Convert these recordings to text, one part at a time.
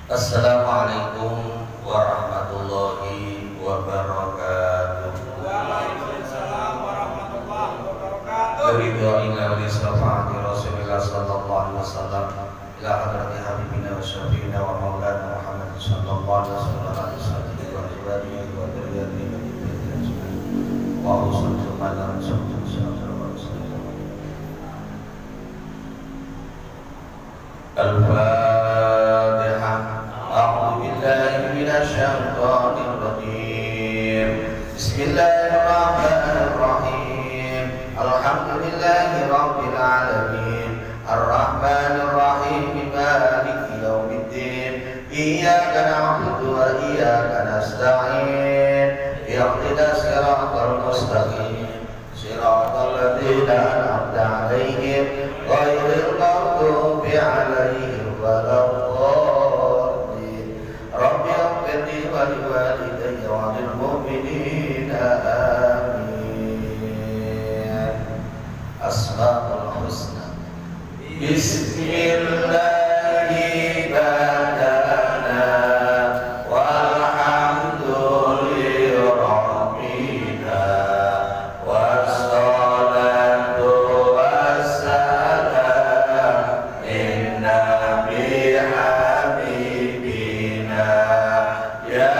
Assalamualaikum warahmatullahi wabarakatuh. Waalaikumsalam warahmatullahi wabarakatuh. Biridha'ina wa li syafaati Rasulillah sallallahu alaihi wasallam ila hadrati habibina wa syafiina wa maulana Muhammad sallallahu alaihi wasallam wa azwajihi wa dzurriyyatihi wa husnul khatimah Al-Fatihah. A'udzu billahi minasy syaithanir rajim. Bismillahirrahmanirrahim. Alhamdulillahi rabbil alamin. Ar-Rahmanir Rahim. Maliki yaumiddin. Iyyaka na'budu wa iyyaka nasta'in. Ihdinas siratal mustaqim. Siratal ladzina an'amta 'alaihim ghairil maghdubi 'alaihim waladdallin. Rabbi ighfirli wa liwalidayya wa lil mu'minina amin. Asmaul husna. Bismillahi badana walhamdulillahi rabbina wassalatu wassalam inna bihabibina ya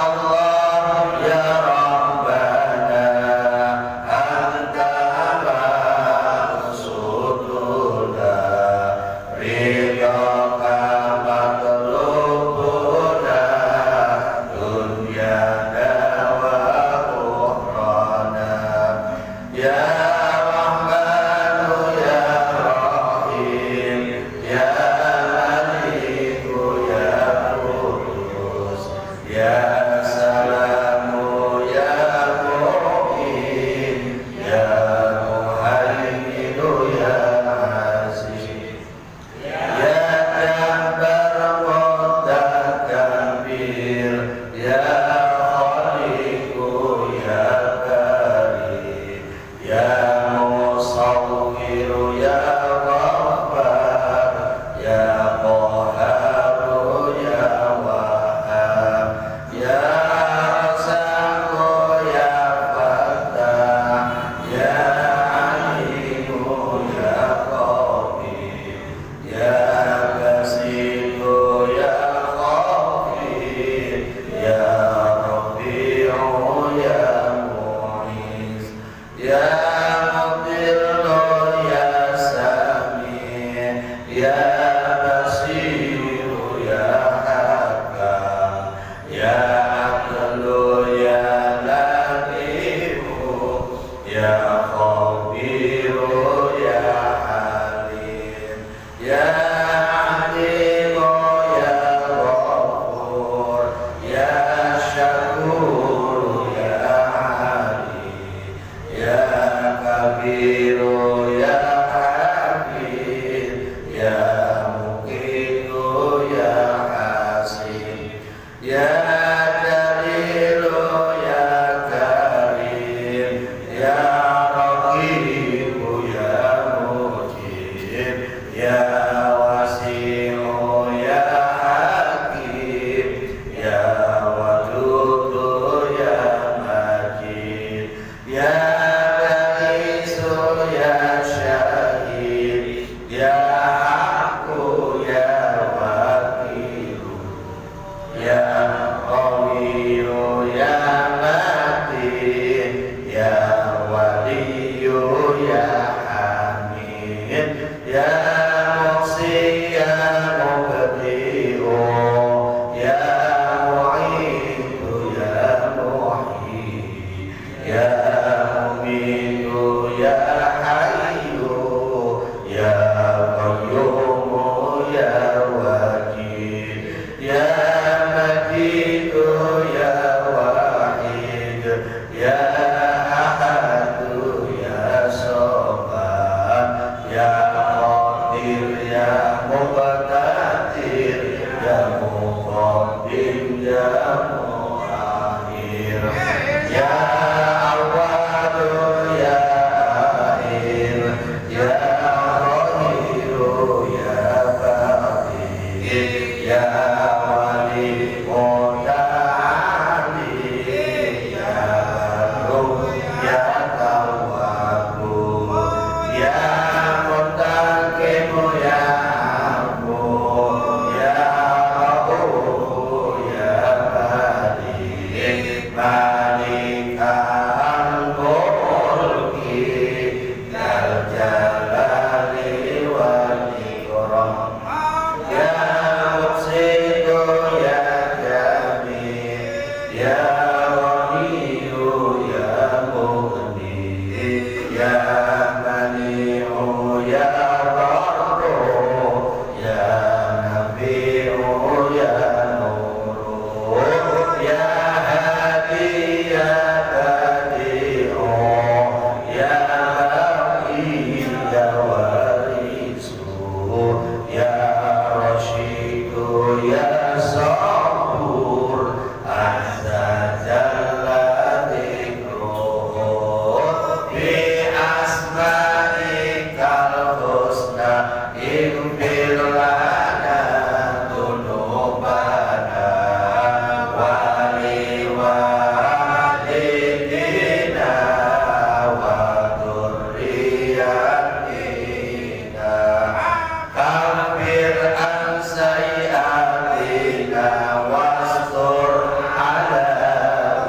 Allah ya Rabbana anta maqsuduna ya wali muta'ali ya ruh ya tawabu ya muntakimu ya abu ya ra'ufu ya balik malikan mulki dal jalali wal ikram ya muqsitu ya jamil ya ghaniyu ya mughni ya mani'u ya barru ya nabi'u ya nuru ya hadi ya badi'u ya baqi ya warisu ya rasyidu ya sabur azza jalla dzikruhu bi asma'ikal husna ighfir lana dzunubana wa liwalidina wa dzurriyyatina kafir an sayyi'atina wastur ala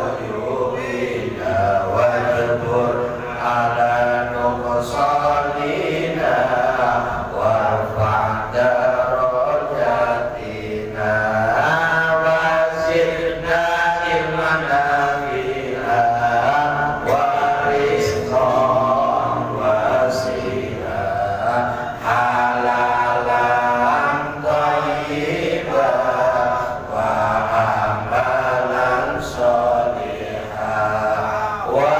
uyubina wajbur ala nuqsanina warfa' darajatina wazidna ilman nafi'an wa rizqan wasi'an halalan thayyiban wa amalan sholihan wa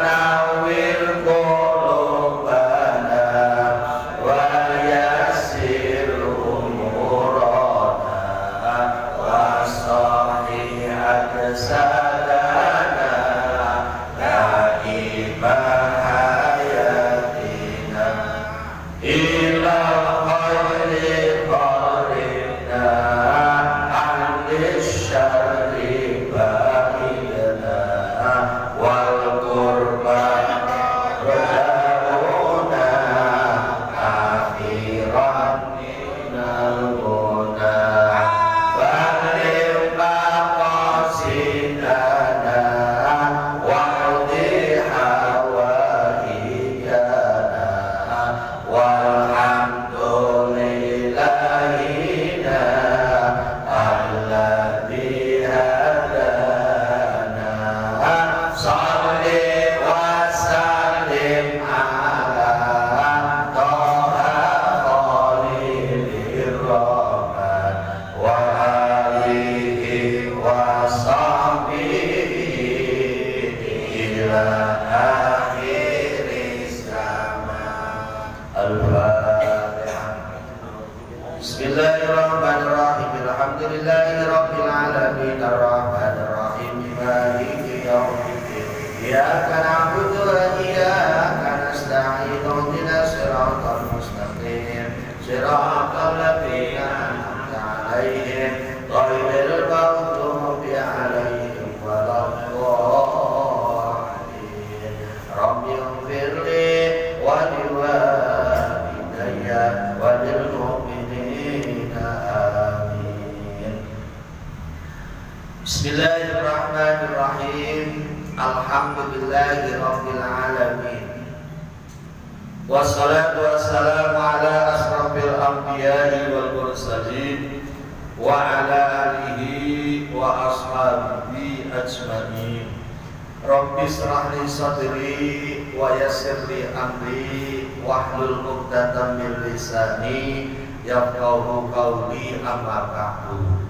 nawwir qulubana wa yassir umurana wa sahih ajsadana daimah hayatina ila khairi qaribna anis syarri ba'idna wal qurban raja'una akhiran minal muna baligh maqasidana wa'udhi hawaijana walhamdulillahina alladhi hadana salli wa sallim ala taha khalilir rahman wa alihi wa sahbihi ila akhiris zaman. Al-Fatihah. Bismillahirrahmanirrahim. Alhamdulillahirabbil alamin arrahmanir rahim maliki yaumiddin. Iyyaka na'budu wa iyyaka nasta'in. Ihdinas siratal mustaqim. Siratal ladzina an'amta 'alaihim ghairil maghdubi 'alaihim waladdallin. Rabbi ighfirli wa liwalidayya wa lil mu'minina amin. Bismillahirrahmanirrahim. Alhamdulillahi rabbil alamin. Wassalatu wassalamu ala asrafil anbiya'i wal mursalin wa ala alihi wa ashabihi ajma'in. Rabbi shrah li sadri wa yassir li amri wahlul 'uqdatam min lisani yafqahu qawli amma ba'du.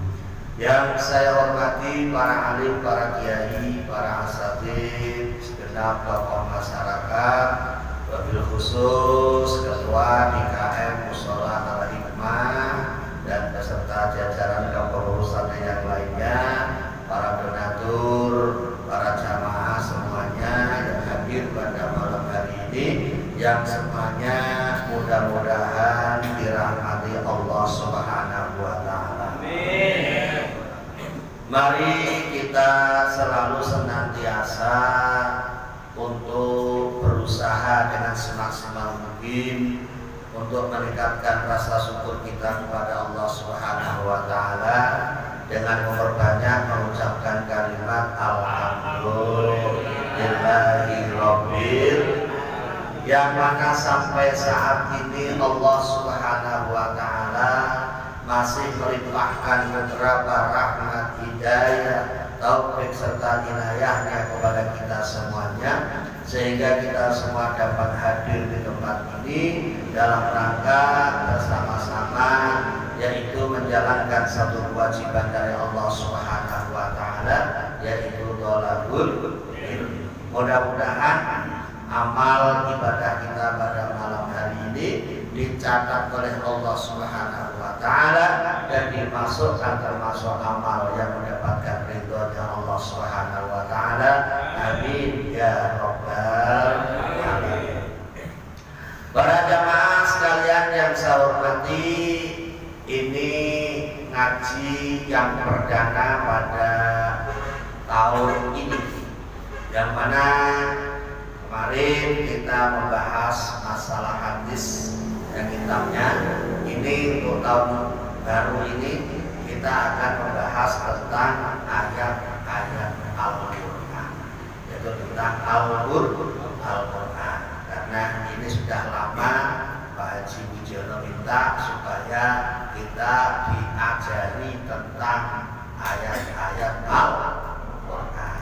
Yang saya hormati para alim, para kiai, para asatidz, segenap tokoh masyarakat, wabil khusus ketua DKM Mushola Al-Hikmah dan beserta jajaran kepengurusan yang lainnya, para donatur, para jamaah semuanya yang hadir pada malam hari ini, yang semuanya mudah-mudahan dirahmati Allah Subhanahu wa Ta'ala. Mari kita selalu senantiasa untuk berusaha dengan semaksimal mungkin untuk meningkatkan rasa syukur kita kepada Allah Subhanahu wa taala dengan memperbanyak mengucapkan kalimat alhamdulillahirabbil, yang mana sampai saat ini Allah Subhanahu wa taala masih melimpahkan beberapa rahmat, hidayah, taufik serta inayahnya kepada kita semuanya, sehingga kita semua dapat hadir di tempat ini dalam rangka bersama-sama, yaitu menjalankan satu kewajiban dari Allah Subhanahu wa taala, yaitu thalabul ilm. Mudah-mudahan amal ibadah kita pada malam hari ini dicatat oleh Allah Subhanahu wa taala dan dimasukkan termasuk amal yang mendapatkan ridhonya Allah Subhanahu wa taala. Amin ya rabbal alamin. Para jamaah sekalian yang saya hormati, ini ngaji yang perdana pada tahun ini, yang mana kemarin kita membahas masalah hadis dan kitabnya. Ini untuk tahun baru ini kita akan membahas tentang ayat-ayat Al-Quran, yaitu tentang Al-Quran. Karena ini sudah lama Pak Haji Wijono minta supaya kita diajari tentang ayat-ayat Al-Quran.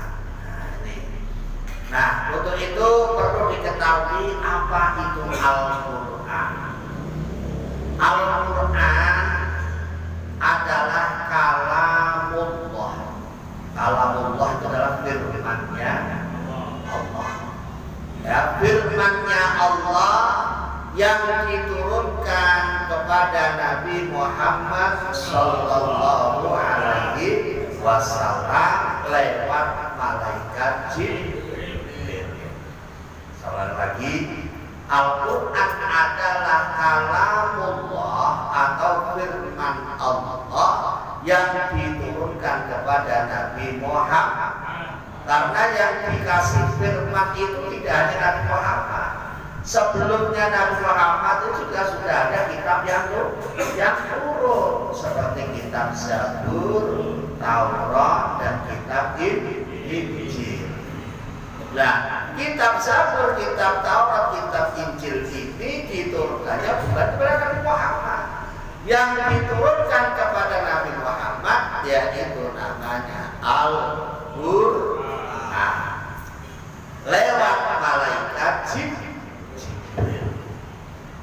Nah, untuk itu perlu diketahui apa itu Al-Quran. Al-Quran adalah kalamullah. Kalamullah itu adalah firman-Nya Allah. Ya, firman-Nya Allah yang diturunkan kepada Nabi Muhammad sallallahu alaihi wasallam lewat malaikat Jibril. Sekali lagi, Al-Quran adalah kalamullah atau firman Allah yang diturunkan kepada Nabi Muhammad. Karena yang dikasih firman itu tidak hanya Nabi Muhammad. Sebelumnya Nabi Muhammad itu juga sudah ada kitab yang turun, seperti kitab Zabur, Taurat, dan kitab Injil. Nah, kitab Zabur, kitab Taurat, kitab Injil ini diturunkannya bukan kepada Nabi Muhammad. Yang diturunkan kepada Nabi Muhammad yaitu namanya Al-Quran lewat malaikat Jibril.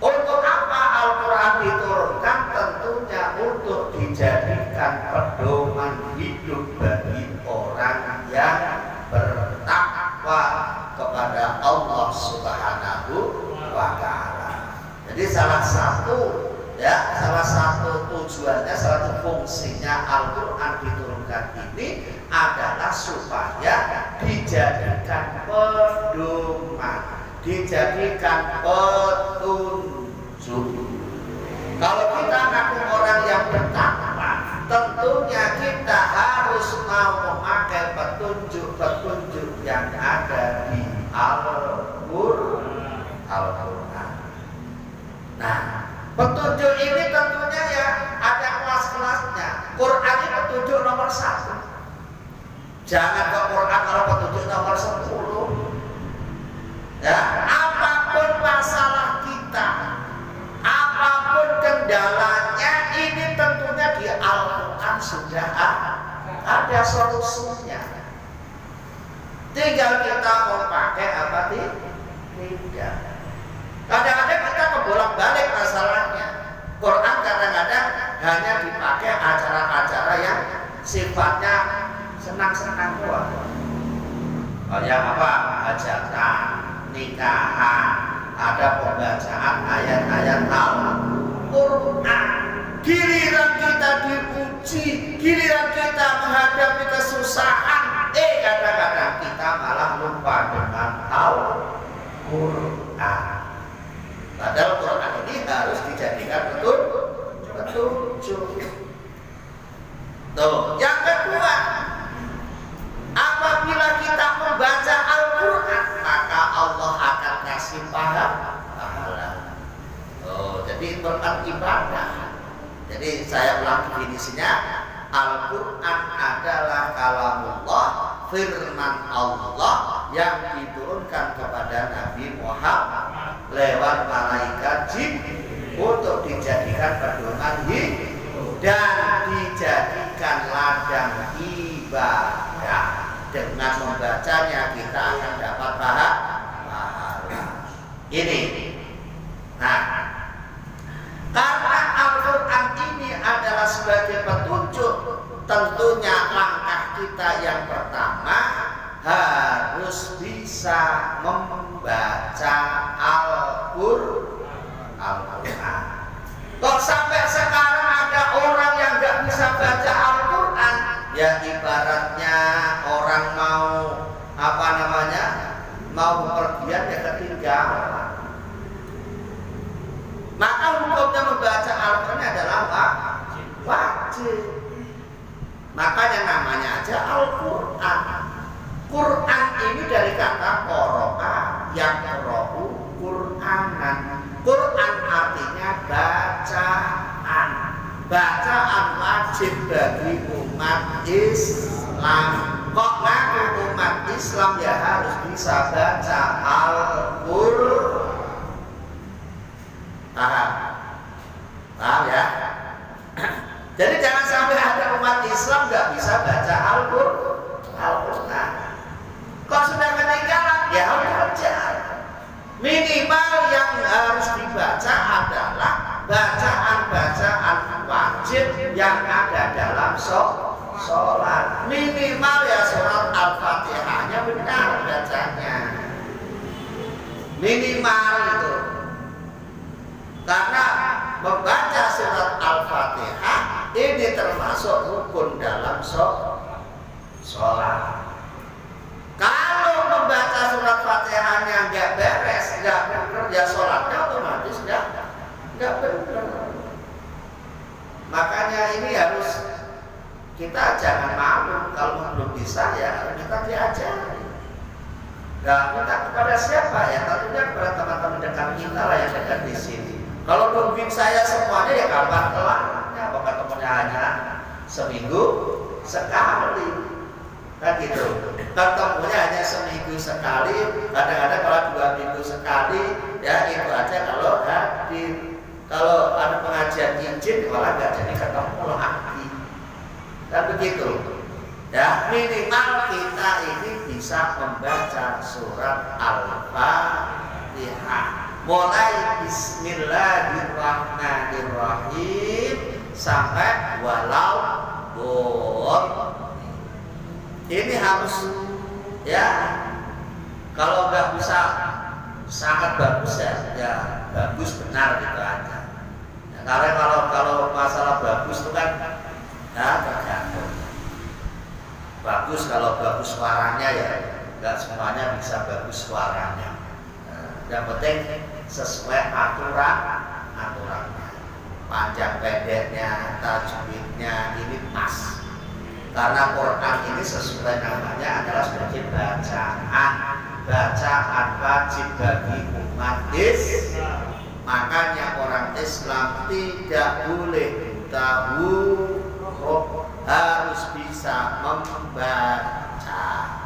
Untuk apa Al-Quran diturunkan? Tentunya untuk dijadikan pedoman hidup bagi orang yang bertakwa kepada Allah Subhanahu wa taala. Jadi salah satu tujuannya, salah satu fungsinya Al-Quran diturunkan ini adalah supaya dijadikan pedoman, dijadikan petunjuk. Kalau kita ngaku orang yang bertakwa, tentunya kita harus mau memakai petunjuk-petunjuk yang ada di Al-Quran. Nah, petunjuk ini tentunya ya ada kelas-kelasnya. Quran ini petunjuk nomor 1. Jangan ke Quran kalau petunjuk nomor 10. Ya, apapun masalah kita, apapun kendalanya, ini tentunya di Al-Quran sudah ada solusinya. Tinggal kita mau pakai apa tidak. Kadang-kadang kita kebolak-balik masalahnya. Quran kadang-kadang hanya dipakai acara-acara yang sifatnya senang-senang doang. Kayak apa? Hajatan, nikahan, ada pembacaan ayat-ayat Al-Quran. Giliran kita diuji, giliran kita menghadapi kesusahan, kadang-kadang kita malah lupa dengan Al-Quran. Padahal Quran ini harus dijadikan petunjuk. Tuh, yang kedua, Quran ibadah. Jadi saya ulang definisinya, Al-Quran adalah kalamullah, firman Allah yang diturunkan kepada Nabi Muhammad lewat malaikat Jibril untuk dijadikan pedoman hidup dan dijadikan ladang ibadah. Dengan membacanya kita akan dapat pahala. Ini. Nah, karena Al-Quran ini adalah sebagai petunjuk, tentunya langkah kita yang pertama harus bisa membaca Al-Quran. Kok sampai sekarang ada orang yang nggak bisa baca Al-Quran? Ya ibaratnya orang mau bepergian ya ketinggalan. Maka hukumnya membaca Al-Quran adalah wajib. Makanya namanya aja Al-Quran. Quran ini dari kata qoro'a yang qoro'u Qur'anan. Quran artinya bacaan. Bacaan wajib bagi umat Islam. Kok ngaku umat Islam ya harus bisa baca Al-Quran. Paham ya? Jadi jangan sampai ada umat Islam nggak bisa baca Al-Quran. Kok sudah ketinggalan? Ya wajar. Minimal yang harus dibaca adalah bacaan-bacaan wajib yang ada dalam sholat. Minimal ya surat Al-Fatihahnya benar bacanya. Minimal itu. Karena membaca surat Al-Fatihah ini termasuk rukun dalam sholat. Kalau membaca surat Fatihahnya nggak beres, nggak benar, ya sholatnya otomatis nggak benar. Makanya ini harus kita jangan malu kalau belum bisa ya kita diajari. Nggak minta kepada siapa ya? Tentunya kepada teman-teman dekat kita lah yang dekat di sini. Kalau nungguin saya semuanya ya kapan kelarnya? Bahkan temennya hanya seminggu sekali, kan gitu. Ketemunya hanya seminggu sekali, kadang-kadang kalau 2 minggu sekali, ya itu aja kalau hadir. Kalau ada pengajian izin malah nggak jadi ketemu lagi. Dan begitu. Ya minimal kita ini bisa membaca surat Al-Fatihah. Mulai Bismillahirrahmanirrahim sampai walau ini harus ya. Kalau nggak bisa sangat bagus ya bagus benar gitu aja. Ya, karena kalau masalah bagus itu kan ya tergantung. Bagus kalau bagus suaranya ya nggak semuanya bisa bagus suaranya. Yang penting sesuai aturannya, panjang pendeknya, tajwidnya ini pas. Karena Quran ini sesuai namanya adalah sebagai bacaan wajib bagi umat Islam. Makanya orang Islam tidak boleh buta huruf, harus bisa membaca.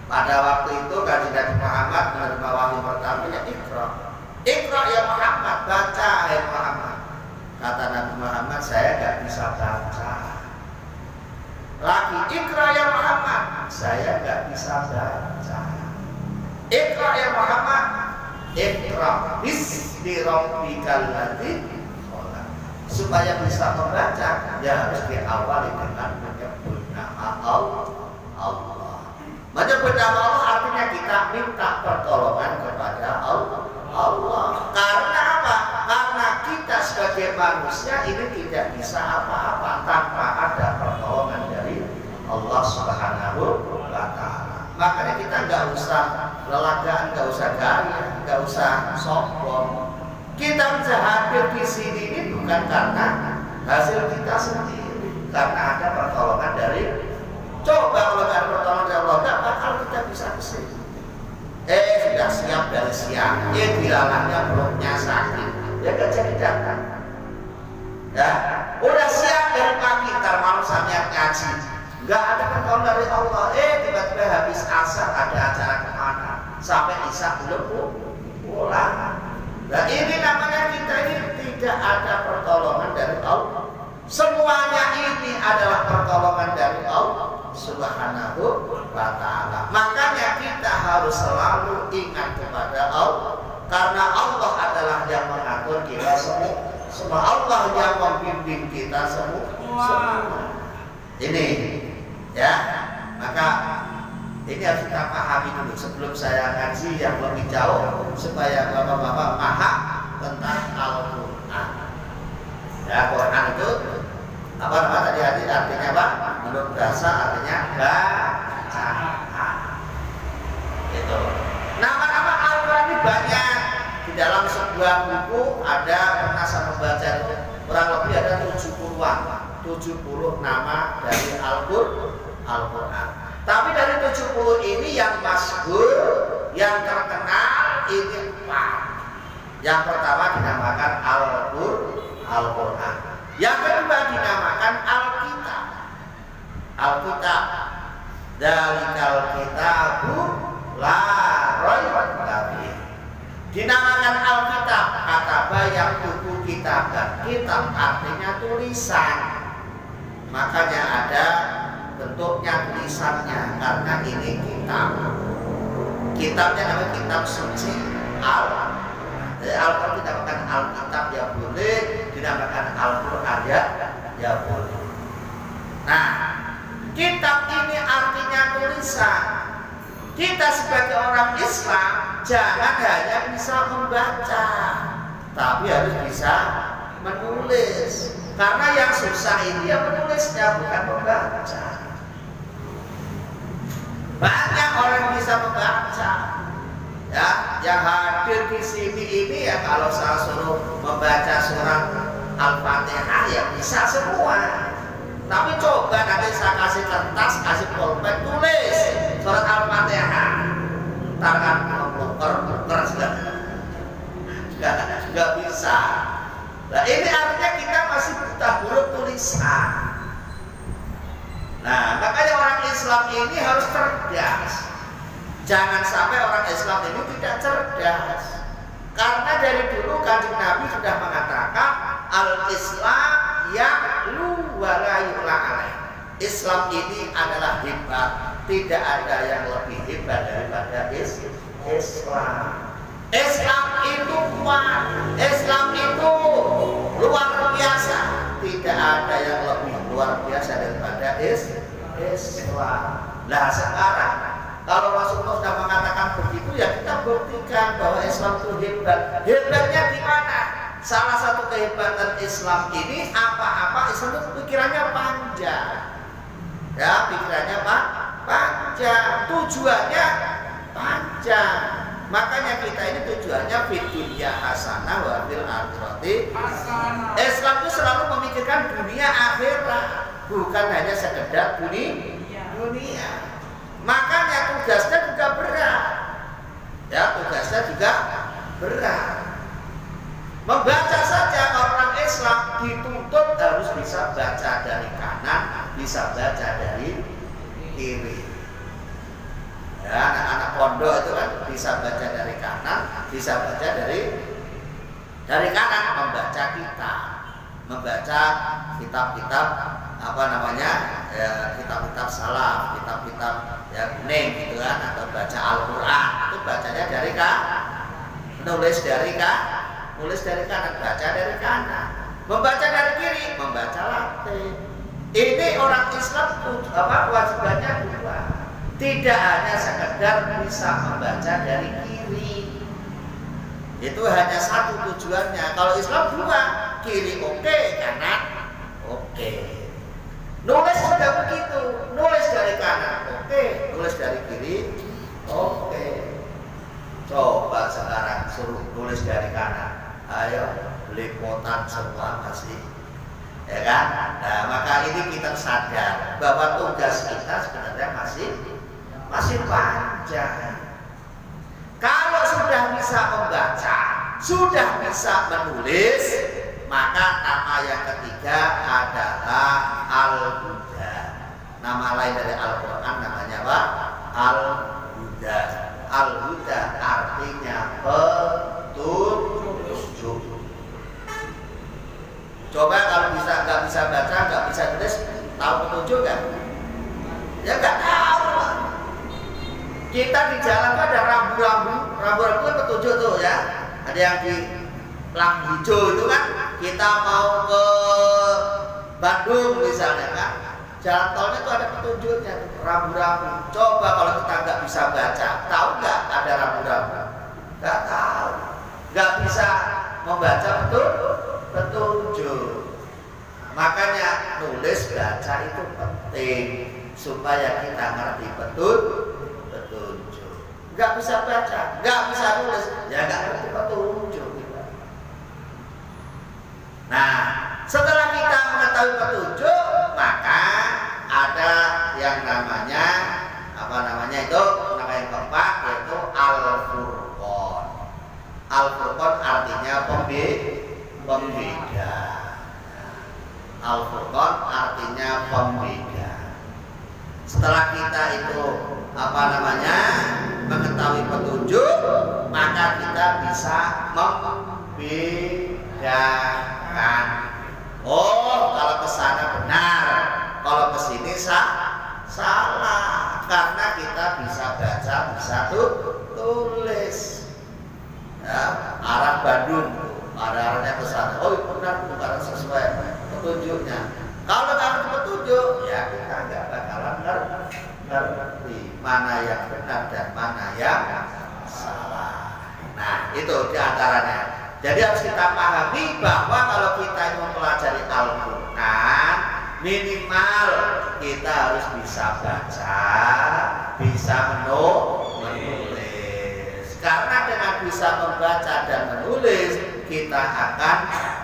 Pada waktu itu Kanjeng Nabi Muhammad menerima wahyu pertamanya Iqra ya Muhammad, baca ya Muhammad. Kata Nabi Muhammad, saya nggak bisa baca. Lagi Iqra ya Muhammad, saya nggak bisa baca. Iqra ya Muhammad, Iqra bismi rabbikal ladzi khalaq. Supaya bisa membaca, ya harus diawali dengan menyebut nama Allah. Menyebut nama Allah artinya kita minta pertolongan kepada Allah. Karena apa? Karena kita sebagai manusia ini tidak bisa apa-apa tanpa ada pertolongan dari Allah Subhanahu wa Ta'ala. Makanya kita nggak usah lelagaan, nggak usah gaya, nggak usah sombong. Kita bisa hadir di sini ini bukan karena hasil kita sendiri, karena ada pertolongan dari. Coba kalau ada pertolongan dari Allah, nggak bakal kita bisa kesini. Sudah siap dari siang, dilalahnya perutnya sakit, ya gak jadi datang. Ya, udah siap dari pagi, ntar malam sampai ngaji, nggak ada pertolongan dari Allah. Tiba-tiba habis asar ada acara kemana, sampai isya belum pulang. Nah ini namanya kita ini tidak ada pertolongan dari Allah. Semuanya ini adalah pertolongan dari Allah Subhanahu wa ta'ala. Makanya kita harus selalu ingat kepada Allah, karena Allah adalah yang mengatur kita semua. Allah yang membimbing kita semua. Ini ya, maka ini harus kita pahami dulu sebelum saya ngaji yang lebih jauh, supaya bapak-bapak paham tentang Al-Quran. Ya, Quran itu apa nama tadi artinya apa? Menurut bahasa artinya bacaan. Itu. Nama-nama Al-Quran ini banyak. Di dalam sebuah buku ada pernah saya membaca itu kurang lebih ada 70 nama dari Al-Quran. Tapi dari 70 ini yang masyhur, yang terkenal ini 4. Yang pertama dinamakan Al-Quran. Yang kedua dinamakan Alkitab. Alkitab. Dzalikal kitabu la raiba fihi. Dinamakan Alkitab, kataba yang buku kitab, dan kitab artinya tulisan. Makanya ada bentuknya tulisannya, karena ini kitab. Kitabnya namanya kitab suci Al. Jadi Al-Quran dinamakan Alkitab ya boleh, dinamakan Al-Quran ya boleh. Nah, kitab ini artinya tulisan. Kita sebagai orang Islam jangan hanya bisa membaca, tapi harus bisa menulis. Karena yang susah ini yang menulisnya, bukan membaca. Banyak orang yang bisa membaca. Ya, yang hadir di sini ini ya kalau saya suruh membaca surat Al-Fatihah ya bisa semua. Tapi coba nanti saya kasih kertas, kasih pulpen, tulis surat Al-Fatihah. Ntar kan keras nggak bisa. Nah ini artinya kita masih buta huruf tulisan. Nah makanya orang Islam ini harus cerdas. Jangan sampai orang Islam ini tidak cerdas. Karena dari dulu Kanjeng Nabi sudah mengatakan al-Islam yang Islam ini adalah hebat, tidak ada yang lebih hebat daripada Islam. Islam itu kuat, Islam itu luar biasa, tidak ada yang lebih luar biasa daripada Islam. Nah sekarang kalau Rasulullah sudah mengatakan begitu, ya kita buktikan bahwa Islam itu hebat. Hebatnya di mana? Salah satu kehebatan Islam ini apa-apa Islam itu pikirannya panjang. Ya, pikirannya panjang, tujuannya panjang. Makanya kita ini tujuannya fid dunya hasanah wa fil akhirati hasanah. Islam itu selalu memikirkan dunia akhirat, bukan hanya sekedar dunia. Makanya tugasnya juga berat. Ya, tugasnya juga berat. Membaca saja orang Islam dituntut harus bisa baca dari kanan, bisa baca dari kiri. Ya, anak-anak pondok itu kan bisa baca dari kanan, bisa baca dari kanan, membaca kitab, membaca kitab-kitab apa namanya, ya, kitab-kitab salaf, kitab-kitab ya kuning gitu kan, atau baca Al-Quran itu bacanya dari kanan, nulis dari kanan, baca dari kanan, membaca dari kiri, membaca latin. Ini orang Islam kewajibannya dua. Tidak hanya sekedar bisa membaca dari kiri. Itu hanya satu tujuannya. Kalau Islam dua, kiri oke, kanan oke. Nulis juga begitu, nulis dari kanan oke, nulis dari kiri oke. Coba sekarang suruh nulis dari kanan, ayo belepotan semua masih, ya kan? Nah maka ini kita sadar bahwa tugas kita sebenarnya masih panjang. Kalau sudah bisa membaca, sudah bisa menulis, maka nama yang ketiga adalah Al-Huda. Nama lain dari Al-Quran namanya apa? Al-Huda. Al-Huda artinya petunjuk. Coba kalau nggak bisa baca, nggak bisa tulis, tahu petunjuk kan? Ya nggak tahu. Kita di jalan ada rambu-rambu kan petunjuk tuh ya. Ada yang di lampu hijau itu kan, kita mau ke Bandung misalnya kan, jalan tolnya itu ada petunjuknya, rambu-rambu. Coba kalau kita nggak bisa baca, tahu nggak ada rambu-rambu? Nggak tahu, nggak bisa membaca petunjuk. Makanya nulis baca itu penting supaya kita ngerti petunjuk. Nggak bisa baca, nggak bisa nulis, ya nggak ngerti petunjuk. Nah, setelah kita mengetahui petunjuk, maka ada yang namanya nama yang keempat yaitu Al-Furqan. Al-Furqan artinya pembeda. Al-Furqan artinya pembeda. Setelah kita itu mengetahui petunjuk, maka kita bisa membedakan. Oh, kalau ke sana benar, kalau ke sini salah. Karena kita bisa baca, bisa tulis. Ya, arah Bandung, arahnya ke sana. Oh, benar, bukan sesuai petunjuknya. Kalau nggak ngerti petunjuk, ya kita nggak bakalan ngerti mana yang benar dan mana yang salah. Nah, itu diantaranya. Jadi harus kita pahami bahwa kalau kita mempelajari Al-Quran, minimal kita harus bisa baca, bisa menulis. Karena dengan bisa membaca dan menulis, kita akan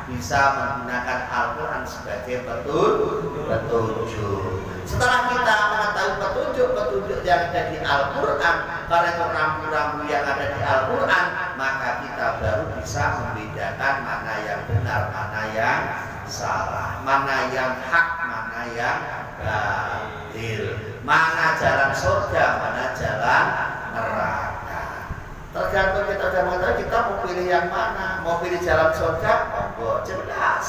bisa menggunakan Al-Quran sebagai petunjuk. Setelah kita mengetahui petunjuk yang ada di Al-Quran, karena itu rambu-rambu yang ada di Al-Quran, maka kita baru bisa membedakan mana yang benar, mana yang salah, mana yang hak, mana yang batil, mana jalan surga, mana jalan neraka. Tergantung kita sudah mengetahui, kita mau pilih yang mana. Mau pilih jalan surga, monggo jelas.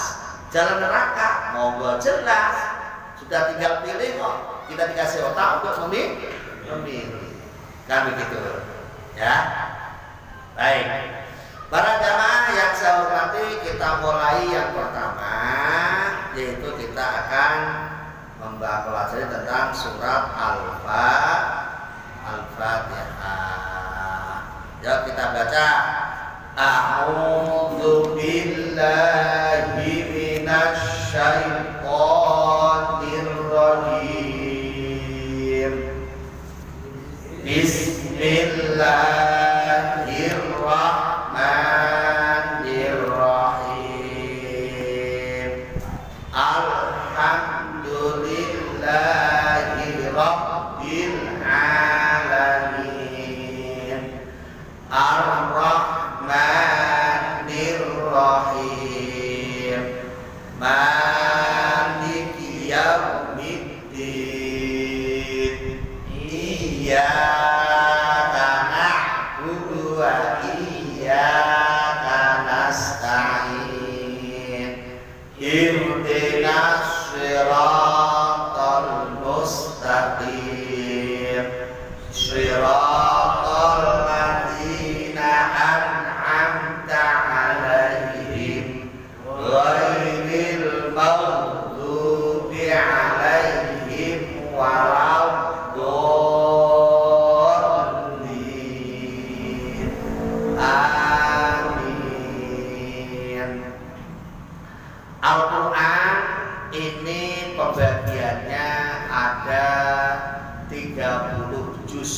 Jalan neraka, monggo jelas. Sudah tinggal pilih kok. Kita dikasih otak untuk memilih. Kan begitu. Ya. Baik. Para jamaah yang saya hormati, kita mulai yang pertama, yaitu kita akan mempelajari tentang surat Al-Fatihah. Ya, kita baca. A'udzu billahi minasy syaithanir rajim. Bismillahirrahmanirrahim. Alhamdulillahi rabbil alamin. Ar-Rahmanir-Rahim. Maliki yaumiddin. Iyyaka na'budu wa iyyaka nasta'in. Ihdinas siratal mustaqim. Siratal ladzina an'amta 'alaihim ghairil maghdubi 'alaihim waladdallin. Amin. Al-Quran ini pembagiannya ada 30 juz.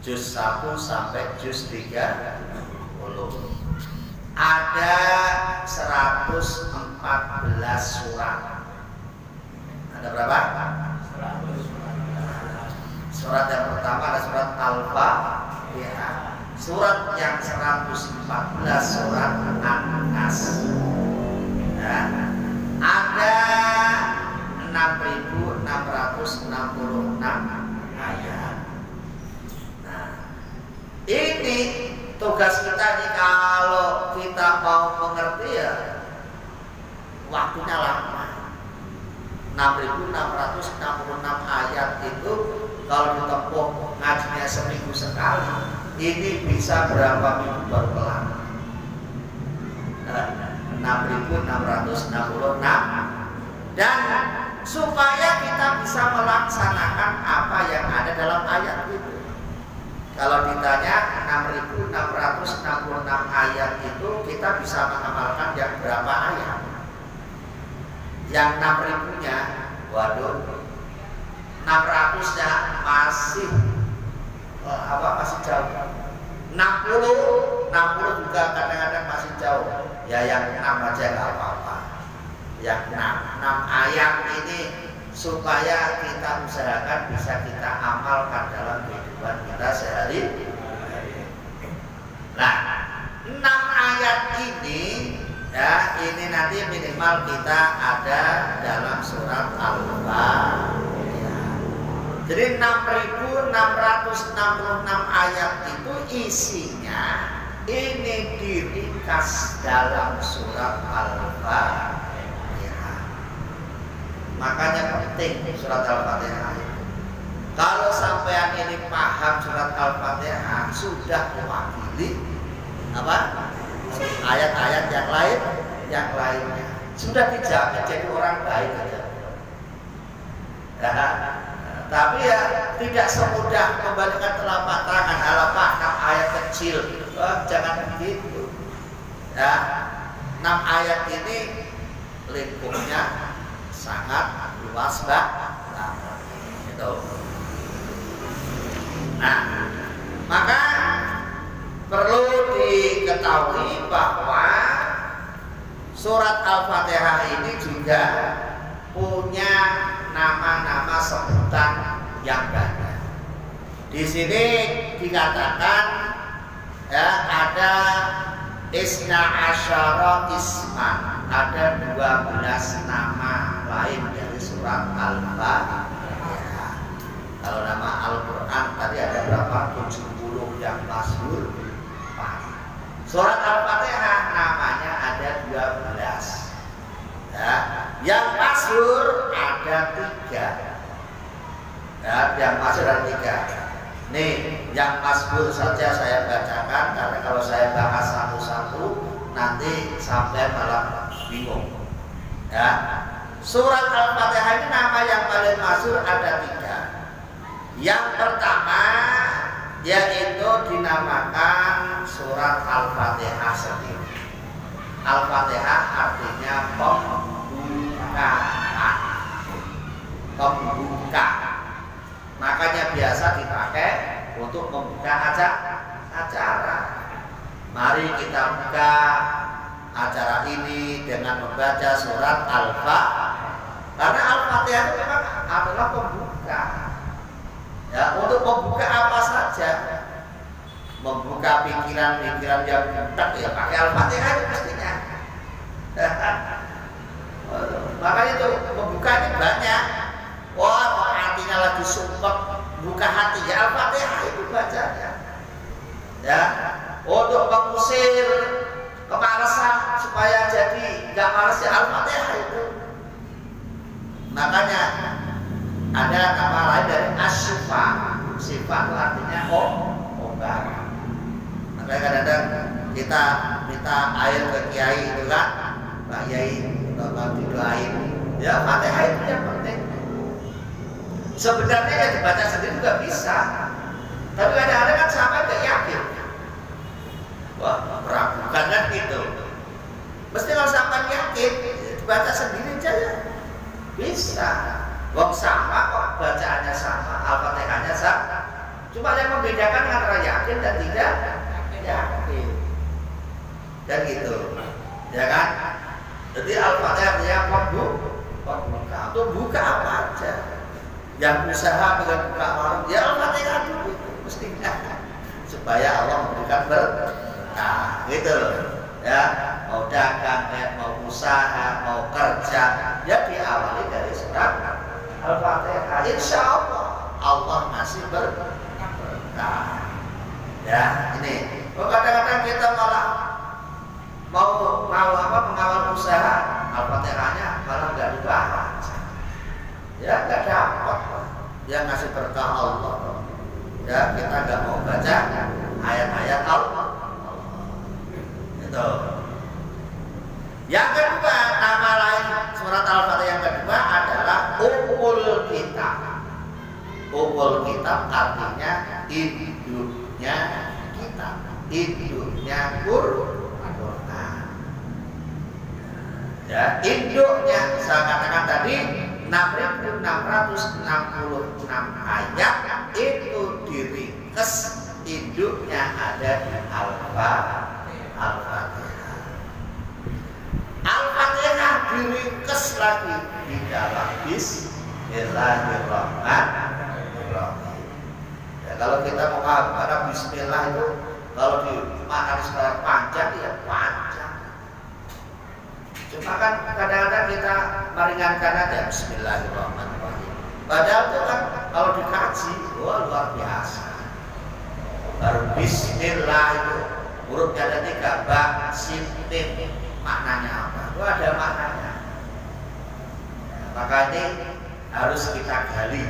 Juz 1 sampai juz 30. Ada 114 surat. Ada berapa? 100. Surat yang pertama ada surat Al-Fatihah. surat yang 114 surat An-Nas. Ya, ada 6.666 ayat. Nah, ini tugas kita nih, kalau kita mau mengerti ya waktunya lama. 6.666 ayat itu kalau ditempuh ngajinya seminggu sekali, ini bisa berapa minggu baru kelar? 6.666. Dan supaya kita bisa melaksanakan apa yang ada dalam ayat itu. Kalau ditanya 6.666 ayat itu kita bisa mengamalkan yang berapa ayat? Yang 6.000-nya, waduh, 600-nya masih masih jauh. 60 juga kadang-kadang masih jauh. Ya yang 6 aja nggak apa-apa. Yang 6 ayat ini supaya kita usahakan bisa kita amalkan dalam kehidupan kita sehari-hari. Nah, 6 ayat ini ya, ini nanti minimal kita ada dalam surat Al-Fatihah. Jadi 6.666 ayat itu isinya ini diringkas dalam surat Al-Fatihah. Makanya penting surat Al-Fatihah. Kalau sampean ini paham surat Al-Fatihah, sudah mewakili apa? Ayat-ayat yang lainnya sudah dijamin jadi orang baik aja. Tapi ya tidak semudah membalikan telapak tangan. Alamak, 6 ayat kecil, jangan begitu. Ya, 6 ayat ini lingkupnya sangat luas banget. Itu. Nah, maka perlu diketahui bahwa surat Al-Fatihah ini juga punya nama-nama sebutan yang banyak. Di sini dikatakan ya, ada isna asyara isman, ada 12 nama lain dari surat Al-Fatihah. Kalau nama Al-Quran tadi ada berapa? 70 yang masyhur. Surat Al-Fatihah namanya ada 12. Ya, yang masyhur ada 3. Ya, yang masyhur ada 3. Nih, yang masyhur saja saya bacakan karena kalau saya bahas satu-satu nanti sampai malah bingung. Ya, surat Al-Fatihah ini nama yang paling masyhur ada 3. Yang pertama yaitu dinamakan surat Al-Fatihah sendiri. Al-Fatihah artinya pembuka. Makanya biasa dipakai untuk membuka acara. Mari kita buka acara ini dengan membaca surat Al-Fatihah. Karena Al-Fatihah itu memang adalah pembuka. Ya, untuk membuka apa saja, membuka pikiran-pikiran yang butek ya pakai Al-Fatihah itu mestinya. Makanya itu membuka ini banyak. Wah, hatinya lagi sumpah, buka hati ya Al-Fatihah itu bacanya. Ya, untuk mengusir kemalasan supaya jadi nggak malas ya Al-Fatihah itu. Makanya ada nama lain dari asyifa. Syifa itu artinya obat. Makanya kadang-kadang kita minta air ke kiai itu kan, Pak Kiai bapak didoain. Ya Fatihah itu yang penting. Sebenarnya ya dibaca sendiri juga bisa. Tapi kadang-kadang kan sampai gak yakin. Wah, meragukan kan gitu. Mesti kalau sampai yakin dibaca sendiri aja ya bisa. Wong sama kok, bacaannya sama, Al-Fatihahnya sama. Cuma yang membedakan antara yakin dan tidak yakin. Dan gitu, ya kan? Jadi Al-Fatihah yang membuka, untuk buka apa aja. Yang usaha dengan buka warung, ya Al-Fatihah dulu mestinya. supaya Allah memberikan berkah, gitu loh. Ya, mau dagang, mau usaha, mau kerja, ya diawali dari surat Al-Fatihah. Insya Allah masih berkah. Ya, ini. Kadang-kadang kita malah mau mengawal usaha, Al-Fatihahnya malah nggak dibaca. Ya, nggak dapat. Yang ngasih berkah Allah. Ya, kita nggak mau baca ayat-ayat Allah. Itu. Yang kedua, nama lain surat Al-Fatihah yang kedua adalah Ummul Kitab. Ummul Kitab artinya induknya kitab, induknya Quran. Ya, induknya saya katakan tadi 6.666 ayat itu diringkes, induknya ada di Al-Fatihah. Al-Fatihah diringkes lagi di dalam Bismillahirrahmanirrahim. Ya, kalau kita mau pada Bismillah itu kalau dimakan secara panjang ya panjang. Cuma kan kadang-kadang kita meringankan aja Bismillahirrahmanirrahim. Padahal itu kan kalau dikaji, wah luar biasa. Baru Bismillah itu hurufnya ada 3, ba, sin, mim. Maknanya apa? Itu ada maknanya. Maka ini harus kita gali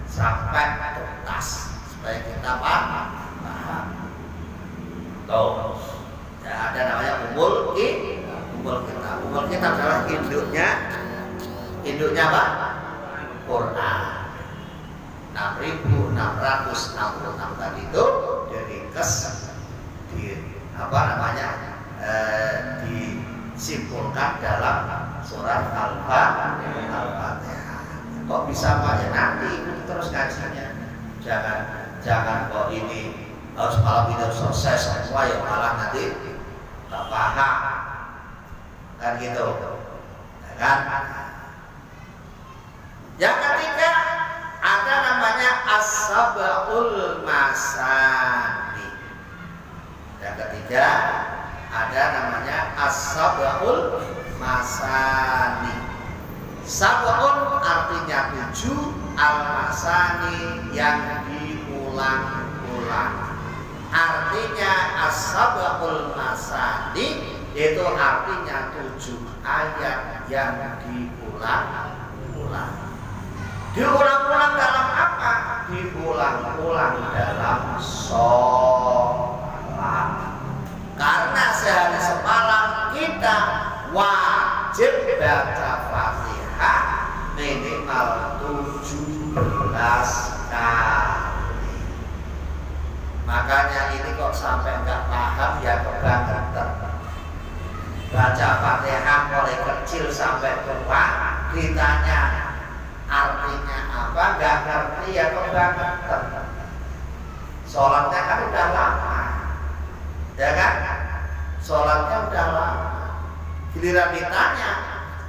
sampai tuntas supaya kita paham. Tuh, ya, ada namanya Ummul Kitab. Ummul Kitab adalah induknya apa? Quran. 6.666 tadi itu diringkes di disimpulkan dalam surat Al-Fatihah. Kok bisa Pak? Ya nanti terus ngajinya. Jangan kok ini harus malam ini selesai semua ya malah nanti tak paham. Kan gitu. Ya kan? Yang ketiga ada namanya As-Sab'ul Masani. Yang ketiga ada namanya As-Sab'ul Masani. Sab'un artinya 7, Al-Masani yang diulang-ulang. Artinya As-Sab'ul Masani itu artinya 7 ayat yang diulang-ulang. Diulang-ulang dalam apa? Diulang-ulang dalam sholat. Karena sehari semalam kita wajib baca Fatihah minimal 17 kali. Makanya ini kok sampai nggak paham ya kebangetan. Baca Fatihah mulai kecil sampai tua, ditanya artinya apa, nggak ngerti ya kebangetan. Sholatnya kan udah lama, ya kan? Sholatnya udah lama. Giliran ditanya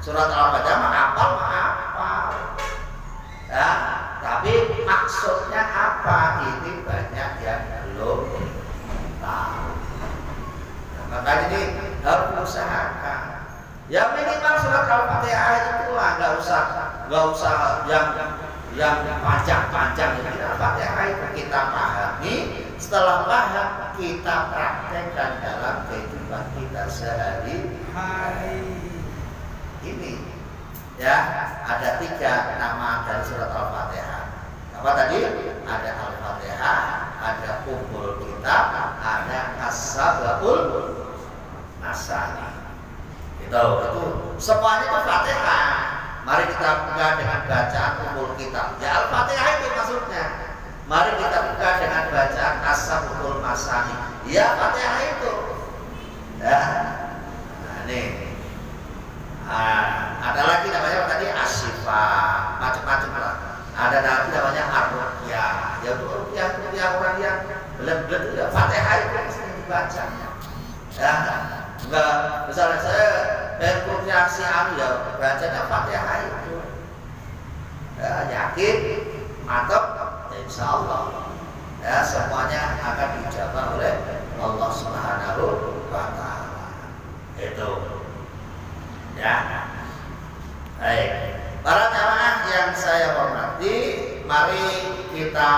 surat Al-Fatihah hafal, ya, tapi maksudnya apa? Ini banyak yang belum tahu. Nah, makanya ini harus diusahakan. Ya minimal surat Al-Fatihah itu lah, nggak usah yang panjang-panjang. Al-Fatihah itu kita pahami, setelah paham kita praktekkan dalam kehidupan kita sehari-hari. Ini ya ada 3 nama dari surat Al-Fatihah. Apa tadi? Ada Al-Fatihah, ada Ummul Kitab, ada As-Sab'ul Masani. Itu semuanya itu Fatihah. Mari kita buka dengan bacaan Ummul Kitab. Ya Al-Fatihah itu maksudnya. Mari kita buka dengan bacaan As-Sab'ul Masani. Ya Fatihah itu. Ya. Nah, ini. Ada lagi namanya tadi Asyifa, macam-macam lah. Ada lagi namanya Ar-Ruqyah. Ya ruqyah orang yang belum ya Fatihah itu mesti dibaca. Ya. Enggak, misalnya saya ruqyah si anu ya bacanya Fatihah itu. Ya, yakin, mantap, insya Allah. Ya semuanya akan dijawab yang saya hormati, mari kita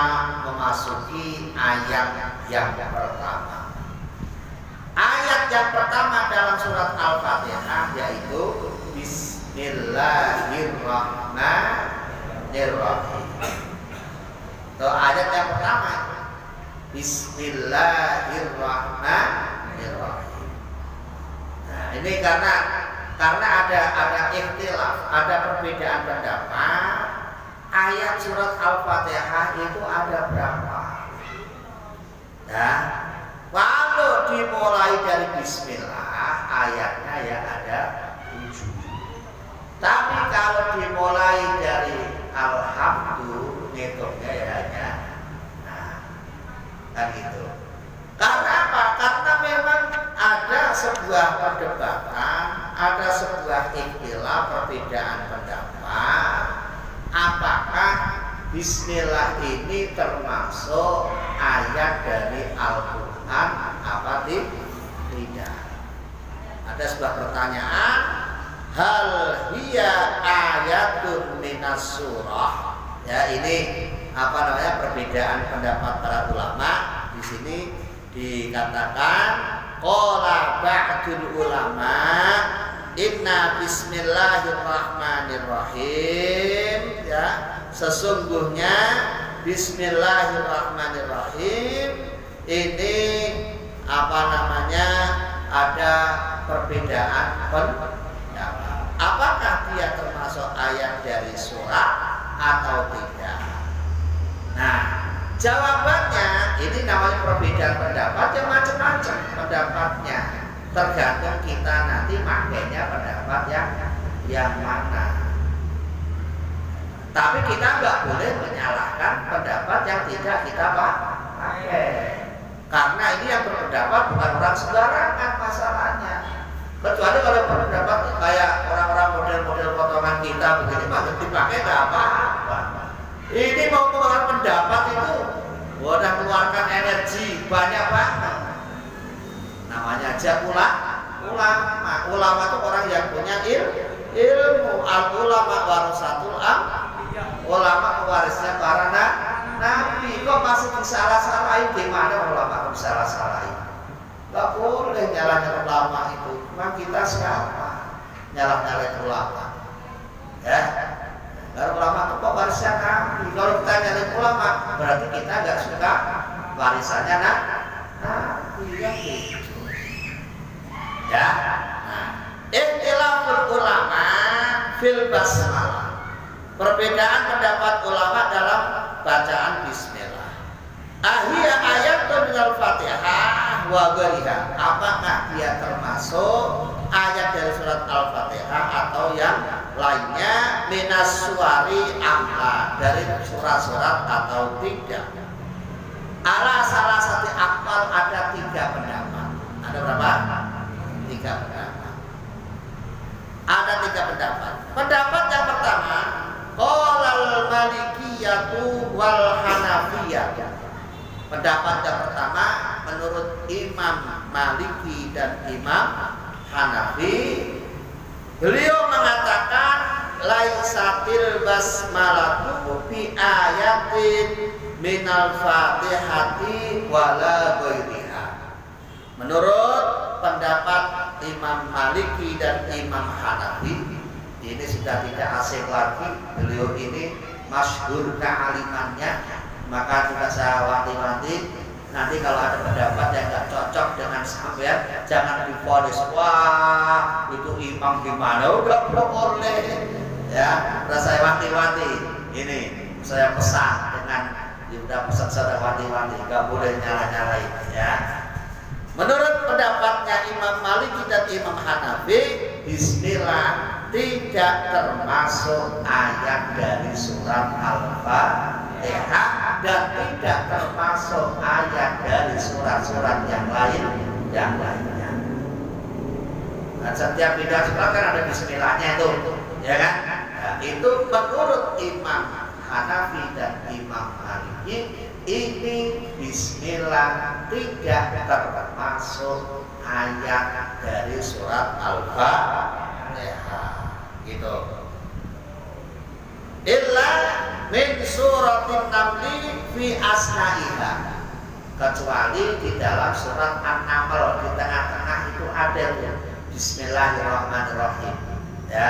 memasuki ayat yang pertama. Ayat yang pertama dalam surat Al-Fatihah yaitu Bismillahirrahmanirrahim. Itu ayat yang pertama. Bismillahirrahmanirrahim. Nah, ini karena ada ikhtilaf, ada perbedaan pendapat. Ayat surat Al-Fatihah itu ada berapa? Nah, kalau dimulai dari Bismillah, ayatnya ya ada 7. Tapi kalau dimulai dari Alhamdulillah, ngitungnya ya hanya kan gitu. Karena apa? Karena memang ada sebuah perdebatan, ada sebuah ikhtilaf, perbedaan pendapat. Apakah Bismillah ini termasuk ayat dari Al-Quran apa tidak? Ada sebuah pertanyaan, hal hiya ayatun minas surah? Ya, ini perbedaan pendapat para ulama. Di sini dikatakan qala ba'dul ulama inna bismillahirrahmanirrahim, ya, sesungguhnya bismillahirrahmanirrahim ini ada perbedaan pendapat. Apakah dia termasuk ayat dari surah atau tidak? Nah, jawabannya ini namanya perbedaan pendapat yang macam-macam pendapatnya. Tergantung kita nanti makainya pendapat yang mana. Tapi kita nggak boleh menyalahkan pendapat yang tidak kita pakai. Karena ini yang berpendapat bukan orang sembarangan masalahnya. Kecuali kalau berpendapat kayak orang-orang model-model potongan kita begini, mah dipakai nggak apa-apa. Ini mau mengeluarkan pendapat itu udah keluarkan energi banyak banget. Namanya aja ulama. Ulama itu orang yang punya ilmu. Al-ulama warasatul anbiya. Ulama pewarisnya para nabi. Kok masih disalah-salahin? Gimana ulama kok disalah-salahin? Gak boleh nyalahin ulama itu. Memang kita siapa? Nyalahin ulama. Ya. Kalau ulama itu kok warisnya nabi. Kalau kita nyalahin ulama, berarti kita gak suka warisannya nabi. Gitu. Ya, ikhtilaful ulama fil basmalah. Perbedaan pendapat ulama dalam bacaan bismillah. Ahia ayatun minal Fatihah wa ghariha. Apakah dia termasuk ayat dari surat Al-Fatihah atau yang lainnya, minas suwari amla, dari surat-surat atau tidak? Ala salah satu akwal ada 3 pendapat. Ada berapa? 3 pendapat. Ada 3 pendapat. Pendapat yang pertama, qalal malikiyatu wal hanafiyah. Pendapat yang pertama menurut Imam Maliki dan Imam Hanafi, beliau mengatakan laisatil basmalatu bi ayatin minal fatihati wala ghairiha. Menurut pendapat Imam Maliki dan Imam Hanafi, ini sudah tidak asing lagi, beliau ini masyhur kealimannya. Maka juga saya wanti-wanti, nanti kalau ada pendapat yang gak cocok dengan sampean, jangan divonis, wah itu imam gimana, udah boleh. Ya, udah saya wanti-wanti. Ini saya pesan dengan, udah pesan saya wanti-wanti, gak boleh nyala-nyalain. Ya. Menurut pendapatnya Imam Maliki dan Imam Hanafi, bismillah tidak termasuk ayat dari surat Al-Fatihah dan tidak termasuk ayat dari surat-surat yang lainnya. Nah, setiap bidang surat kan ada bismillahnya itu, ya kan? Nah, itu menurut Imam Hanafi dan Imam Maliki, ini bismillah tidak termasuk ayat dari surat Al-Fatihah. Gitu. Illa min suratin namli fi asnaiha, kecuali di dalam surat An-Naml di tengah-tengah itu ada tuh Bismillahirrahmanirrahim ya,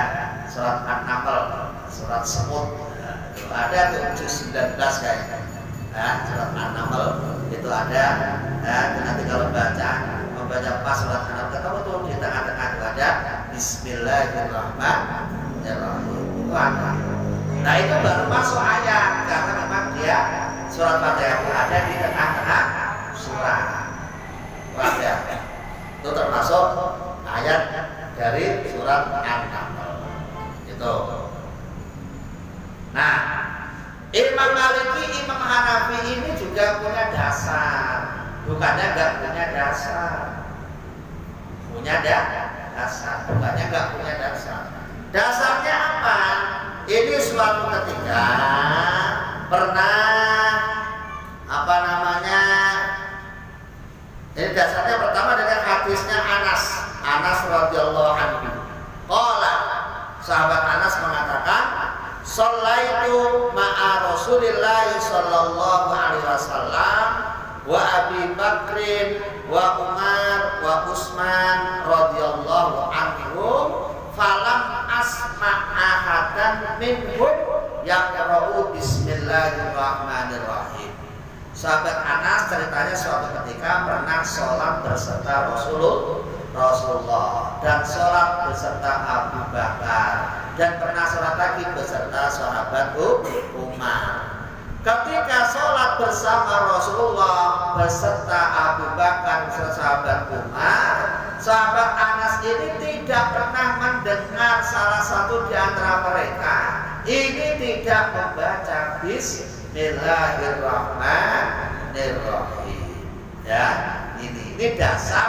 surat An-Naml, surat semut itu ada tuh juz 19 kayaknya ya, surat An-Naml itu ada ya, nanti kalau membaca pas surat An-Naml ketemu tuh di tengah-tengah itu ada Bismillahirrahmanirrahim itu ada. Nah itu baru masuk ayat karena memang dia surat Fatihah itu ada di tengah-tengah surat Fatihah. Itu termasuk ayat dari surat An-Naml. Itu. Nah, Imam Maliki, Imam Hanafi ini juga punya dasar. Bukannya enggak punya dasar. Punya dasar. Bukannya enggak punya dasar. Dasarnya apa? Ini suatu ketika pernah ini dasarnya pertama dengan hadisnya Anas radhiyallahu anhu. Qala, sahabat Anas mengatakan, "Shallaitu ma'a Rasulillah sallallahu alaihi wasallam wa Abi Bakrin wa Umar wa Utsman radhiyallahu anhum falam asma' ahadan minhum yaqra'u bismillahirrahmanirrahim." Sahabat Anas ceritanya suatu ketika pernah sholat beserta Rasulullah dan sholat beserta Abu Bakar dan pernah sholat lagi beserta sahabat Umar. Ketika sholat bersama Rasulullah beserta Abu Bakar dan sahabat Umar, sahabat Anas ini tidak pernah mendengar salah satu di antara mereka ini tidak membaca Bismillahirrahmanirrahim. Ya, ini dasar,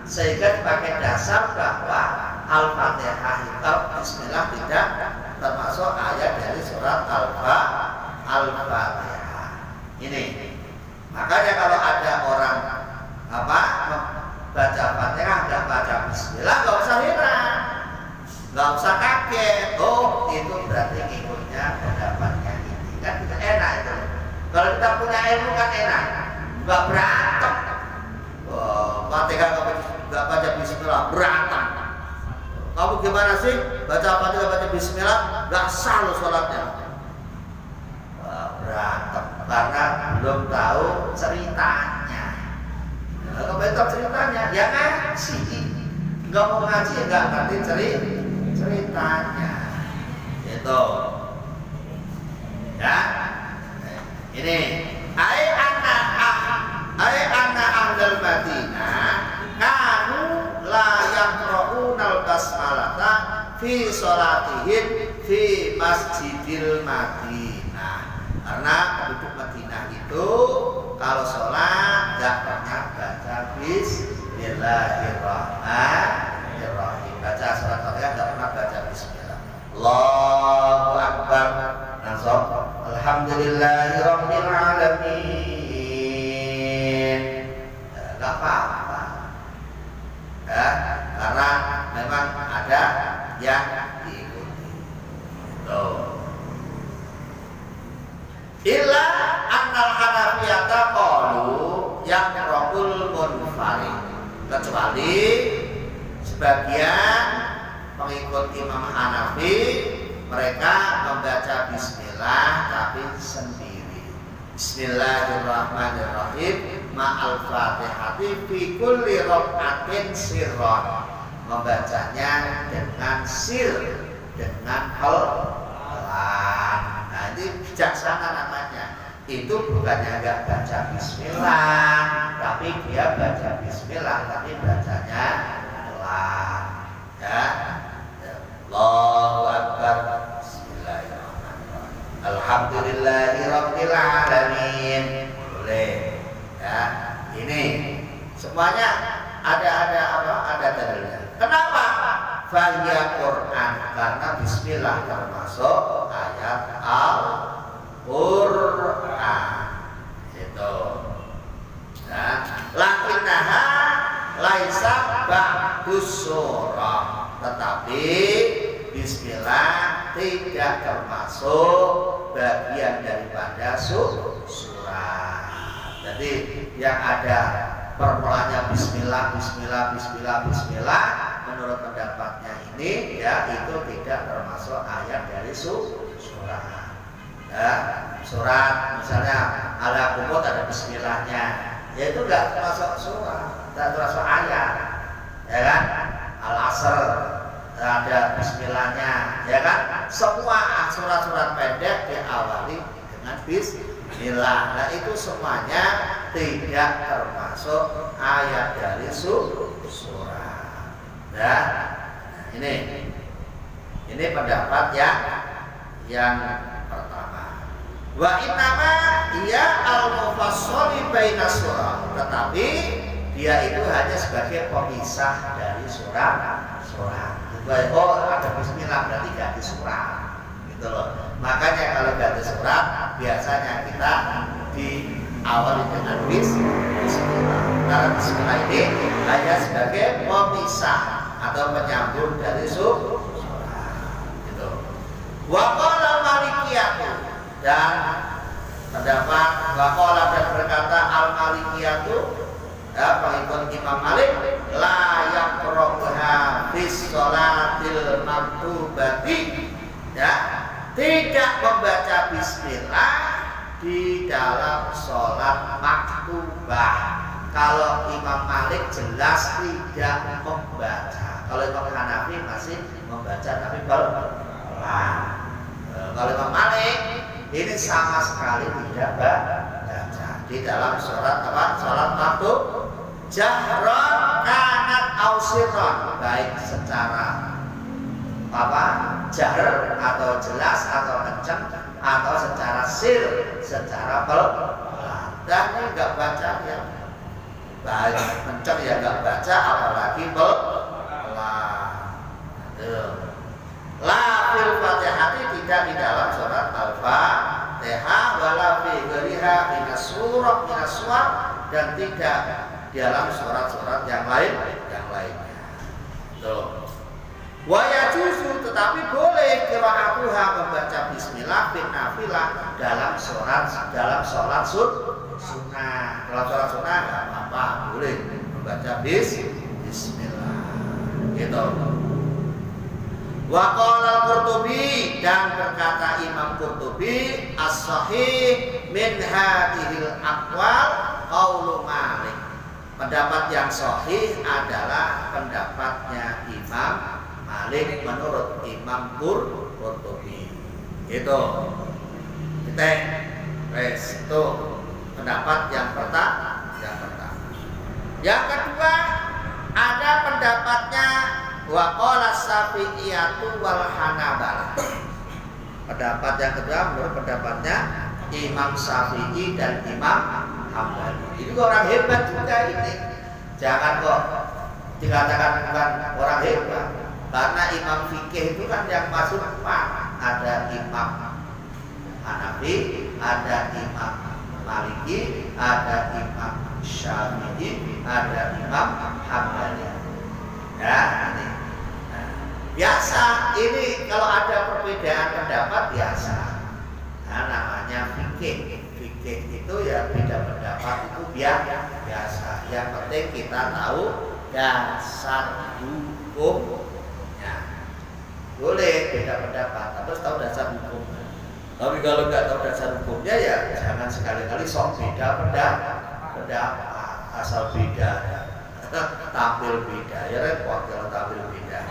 sehingga dipakai dasar bahwa Al-Fatihah itu Bismillah tidak termasuk ayat dari surat Al-Fatihah. Ini makanya kalau ada orang baca Fatihah nggak baca Bismillah, nggak usah heran, nggak usah kaget. Oh, itu berarti ngikutnya pendapatnya ini kan kita enak itu. Kalau kita punya ilmu kan enak, nggak berantem. Fatihah nggak baca Bismillah berantem. Kamu gimana sih baca Fatihah baca Bismillah nggak sah lo sholatnya? Berantem karena belum tahu ceritanya. Kalau tahu ceritanya ya ngaji, nggak mau ngaji nggak ngerti ceritanya. Itu ya. Ini anak ahlul Madinah kanu la yaqra'unal basmalata fi sholatihim fi masjidil Madinah. Karena penduduk Madinah itu kalau sholat nggak pernah baca Bismillahirrahmanirrahim. Baca surat Fatihah nggak pernah baca Bismillah. Allahu Akbar. Nasab. Alhamdulillahirabbil alamin. Nggak apa-apa. Ya, karena memang ada yang diikuti. Illa annal Hanafiyata qalu yaqra'ul munfarid. Kecuali sebagian pengikut Imam Hanafi mereka membaca Bismillah tapi sendiri. Bismillahirrahmanirrahim ma'al Fatihati fi kulli rak'atin sirran. Membacanya dengan sir, dengan pelan. Nah, ini bijaksana namanya. Itu bukannya enggak baca Bismillah, tapi dia baca Bismillah tapi bacanya pelan. Ya. Allahu Akbar. Bismillahirrahmanirrahim. Alhamdulillahirabbil alamin. Boleh. Ya, ini semuanya ada dalilnya. Kenapa? Fahiyya Quran, karena Bismillah termasuk ayat Al-Quran. Itu. Nah, lakinnaha laisa ba'dus surah. Tetapi Bismillah tidak termasuk bagian bagian daripada surat. Jadi yang ada formulanya Bismillah, Bismillah, Bismillah, Bismillah, menurut pendapatnya ini ya itu tidak termasuk ayat dari surat. Ya, surat misalnya ala kumut ada Bismillahnya, ya itu nggak termasuk surat, nggak termasuk ayat, ya kan? Al Asr ada Bismillahnya, ya kan? Semua surat-surat pendek diawali dengan Bismillah. Nah itu semuanya tidak termasuk ayat dari surat. Ya, ini pendapat yang pertama. Wa innama ia al-mufassali baina surah. Tetapi dia itu hanya sebagai pemisah dari surat. Oh ada Bismillah berarti ganti surat, gitu loh. Makanya kalau ganti surat biasanya kita diawali dengan Bismillah. Karena Bismillah ini hanya sebagai pemisah atau penyambung dari surat. Gitu. Wa qala Malikiyah dan terdapat waqala dan berkata al-Malikiyatu ya pengikut Imam Malik la yaqra'uha bis sholatil maktubati ya tidak membaca bismillah di dalam sholat maktubah. Kalau Imam Malik jelas tidak membaca. Kalau Imam Hanafi masih membaca tapi pelan. Kalau Imam Malik ini sama sekali tidak baca di dalam sholat sholat maktub jahron kanat ausiron, baik secara jahr atau jelas atau kencang atau secara secara pelan. Dan ini nggak baca ya, baik kencang ya nggak baca apalagi pelan. La fil Fatihati tidak di dalam surat Al-Fatihah wala fi ghairiha minas surah minas suwar dan tidak di dalam surat-surat yang lainnya. Tuh. Wa yajuzu tetapi boleh qiraatuha membaca bismillah bin nafilah dalam sholat sunnah. Dalam sholat sunnah enggak apa-apa, boleh membaca bismillah. Gitu. Wa qala al-Qurtubi dan berkata Imam Qurtubi as-sahih min hadhil aqwal qaulu Malik. Pendapat yang sahih adalah pendapatnya Imam Malik menurut Imam Qurtubi. Itu. Itu pendapat yang pertama. Yang kedua ada pendapatnya wa qala Syafi'iyatu wal Hanabalah. Pendapat yang kedua menurut pendapatnya Imam Syafi'i dan Imam Hambali. Ini orang hebat juga ini. Jangan kok dikatakan bukan orang hebat. Karena Imam fikih itu kan yang masuk 4. Ada Imam Hanafi, ada Imam Maliki, ada Imam Syafi'i, ada Imam Hambali. Ya, ini. Biasa ini kalau ada perbedaan pendapat biasa. Nah, namanya fikih. Fikih itu ya beda pendapat itu biasa. Yang penting kita tahu dasar hukumnya. Boleh beda pendapat, terus tahu dasar hukumnya. Tapi kalau nggak tahu dasar hukumnya ya jangan sekali-kali sok beda pendapat, asal beda. Tampil beda ya repot kalau tampil beda.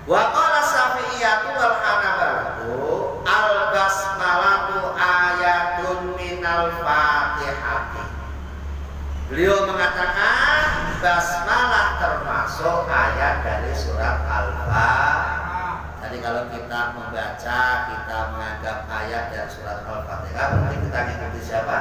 Wa qala Syafi'iyatu wal Hanabalatu al basmalatu ayatun minal Fatihati. Beliau mengatakan basmalah termasuk ayat dari surat Al-Fatihah. Jadi kalau kita membaca, kita menganggap ayat dari surat Al-Fatihah, berarti kita mengikuti siapa?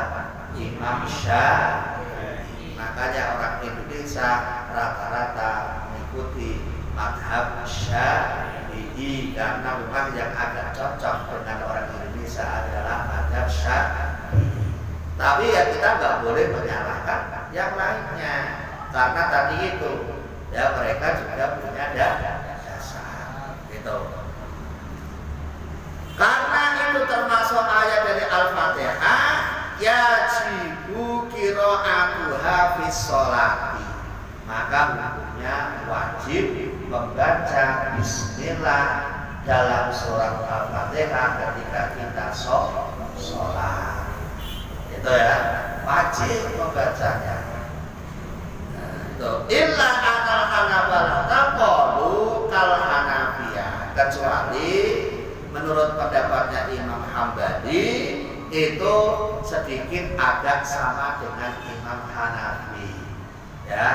Imam Syafi'i. Makanya orang Indonesia rata-rata mengikuti madhab Syafi'i karena memang yang agak cocok dengan orang Indonesia adalah madhab Syafi'i. Tapi ya kita nggak boleh menyalahkan yang lainnya karena tadi itu ya mereka juga punya dasar gitu. Karena itu yajibu qira'atuha fis sholati, maka hukumnya wajib membaca bismillah dalam surat Al-Fatihah ketika kita sholat. Itu ya, wajib membacanya. Illa anal hanabalata qalu kal hanafiyah, kecuali menurut pendapatnya Imam Hambali itu sedikit agak sama dengan Imam Hanafi. Ya,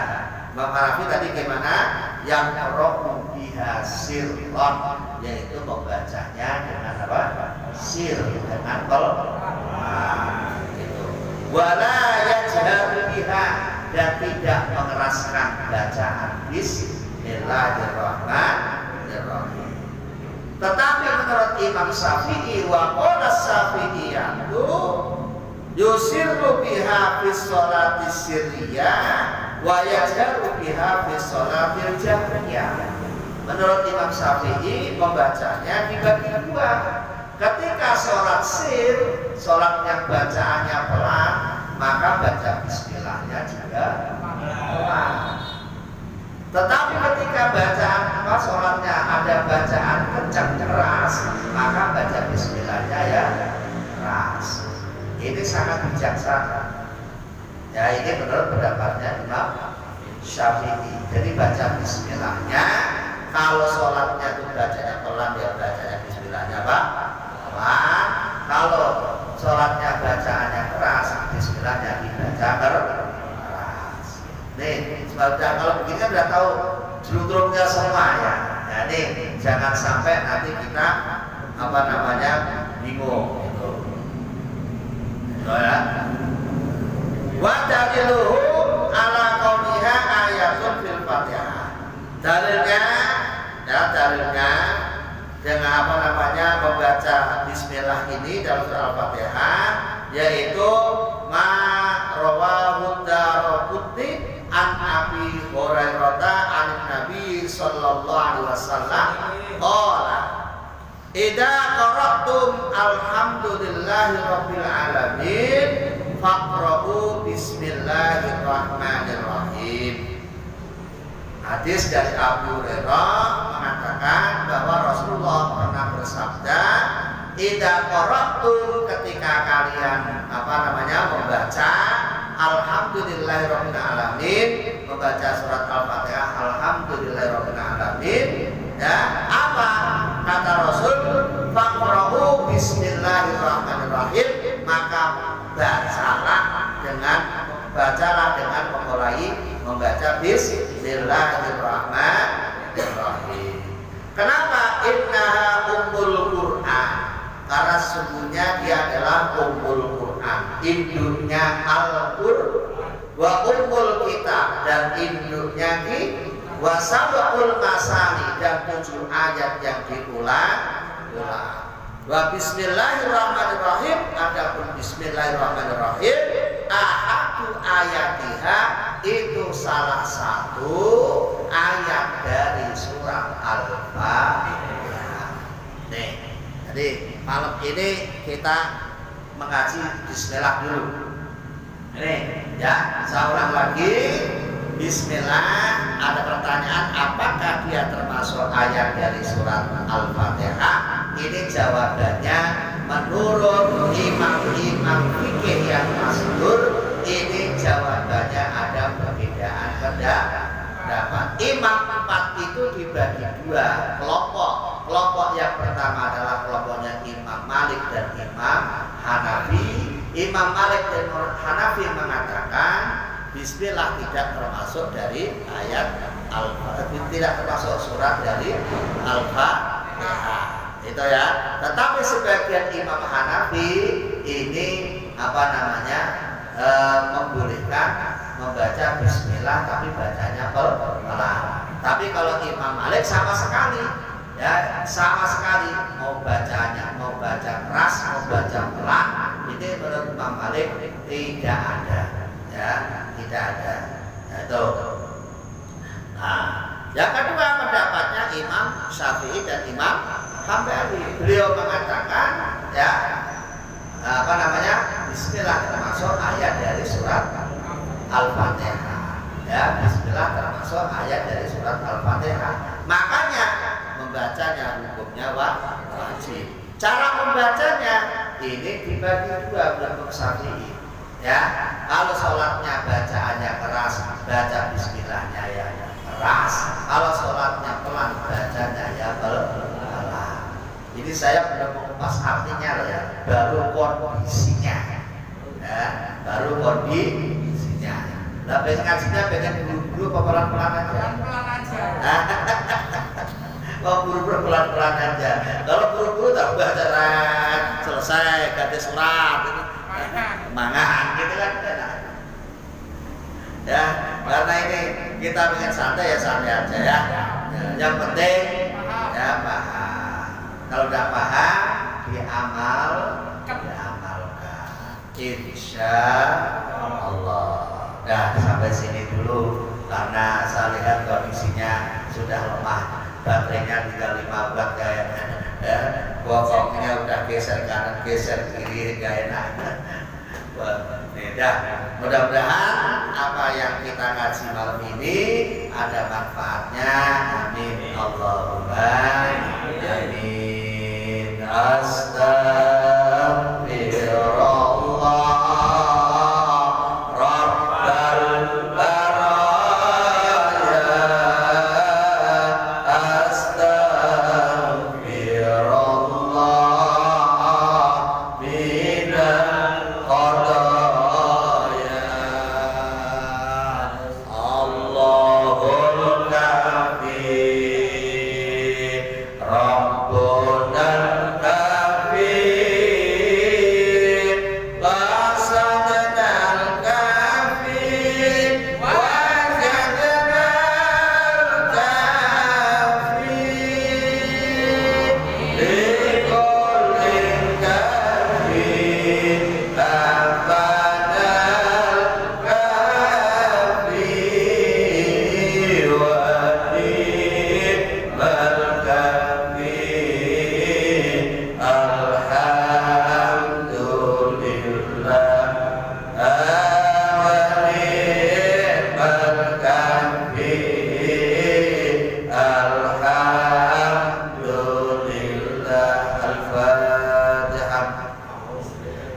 Imam Hanafi tadi gimana? Yang rohu biha sirron, yaitu membacanya dengan apa? Sir, dengan gitu. Wala yajharu biha, dan tidak mengeraskan bacaan Bismillahirrahmanirrahim. Tetapi menurut Imam Syafi'i wa qala Syafi'iyatu yusirru biha fis sholati sirriyah wa yajharu biha fis sholatil jahriyah. Menurut Imam Syafi'i membacanya dibagi dua. Ketika sholat sir, sholat yang bacaannya pelan, maka baca bismillahnya juga pelan. Tetapi ketika bacaan sholatnya ada bacaan kencang keras, maka baca bismillahnya ya keras. Ini sangat bijaksana. Ya, ini menurut pendapatnya Imam Syafi'i. Jadi baca bismillahnya, kalau sholatnya itu bacanya pelan, dia bacanya bismillahnya apa? Pelan. Kalau sholatnya bacaannya keras, bismillahnya dibaca keras. Nih, kalau begini kan udah tahu jeludrungnya semua ya. Nah, nih, jangan sampai nanti kita bingung gitu. Ya. Wa daliluhu ala qawliha ayatun fil Fatihah. Dalilnya dengan membaca bismillah ini dalam surah Al-Fatihah, yaitu ma rawahu Daraqutni an Abi Hurairah an Nabi sallallahu alaihi wasallam qala idza qara'tum alhamdulillahi rabbil alamin faqra'u bismillahirrahmanirrahim. Hadis dari Abu Hurairah mengatakan bahwa Rasulullah pernah bersabda, idza qara'tum, ketika kalian membaca alhamdulillahirabbil alamin, membaca surat Al-Fatihah alhamdulillahirabbil alamin, ya, apa kata Rasul? Faqra'u bismillahirrahmanirrahim, maka bacalah dengan memulai membaca bismillahirrahmanirrahim. Kenapa? Innaha ummul Qur'an, karena sesungguhnya dia adalah ummul Qur'an, induknya Al-Qur'an, wa ummul kitab, dan induknya wa sab'ul masani, dan 7 ayat yang diulang-ulang. Wa bismillahirrahmanirrahim, adapun bismillahirrahmanirrahim ahadu ayatiha, itu salah satu ayat dari surat Al-Fatihah. Nih, jadi malam ini kita mengaji bismillah dulu. Ini ya, saya ulang lagi. Bismillah, ada pertanyaan apakah dia termasuk ayat dari surat Al-Fatihah? Ini jawabannya menurut imam-imam fikih yang masyhur, ini jawabannya ada perbedaan pendapat. Imam 4 itu dibagi 2 kelompok. Kelompok yang pertama adalah kelompoknya Imam Malik dan Imam Hanafi. Imam Malik dan Hanafi mengatakan bismillah tidak termasuk dari ayat Al-Fatihah, tidak termasuk surat dari Al-Fatihah. Itu ya. Tetapi sebagian Imam Hanafi ini membolehkan membaca bismillah tapi bacanya pelan. Tapi kalau Imam Malik sama sekali mau baca keras, mau baca pelan, ini menurut Imam Malik tidak ada. Ya, tidak ada. Itu. Nah, yang kedua pendapatnya Imam Syafi'i dan Imam Hambali. Beliau mengatakan bismillah termasuk bacanya ini dibagi dua untuk Syafi'i. Ya, kalau sholatnya bacaannya keras, baca Bismillahnya ya keras. Kalau sholatnya pelan, bacanya ya pelan. Ini saya belum mengupas artinya loh ya, baru kondisinya. Ya, baru kondisinya. Nah, pengen ngajinya pengen buru-buru apa pelan-pelan aja? Pelan-pelan aja. Oh, buru-buru pelan-pelan aja. Kalau buru-buru tak baca selesai ganti surat itu mangan gitu kan. Ya, karena ini kita pengen santai ya santai aja ya. Yang penting ya paham. Kalau udah paham diamalkan. Insya Allah. Nah, sampai sini dulu karena saya lihat kondisinya sudah lemah. Baterainya tinggal 5 watt kayaknya. Ya, bokongnya udah geser kanan geser kiri gak enak. Dah, mudah-mudahan apa yang kita ngaji malam ini ada manfaatnya. Amin Allahumma amin. Astagfirullah Rabbal baraya. Astagfirullah minal qadaya. Allahul kafi Rabbunal kafi Basadnal kafi Wajadnal kafi Likulin kafi Babanal kafi Wa ni'mal kafi Alhamdulillah wa ni'mal kafi Alhamdulillah. Al-Fatihah.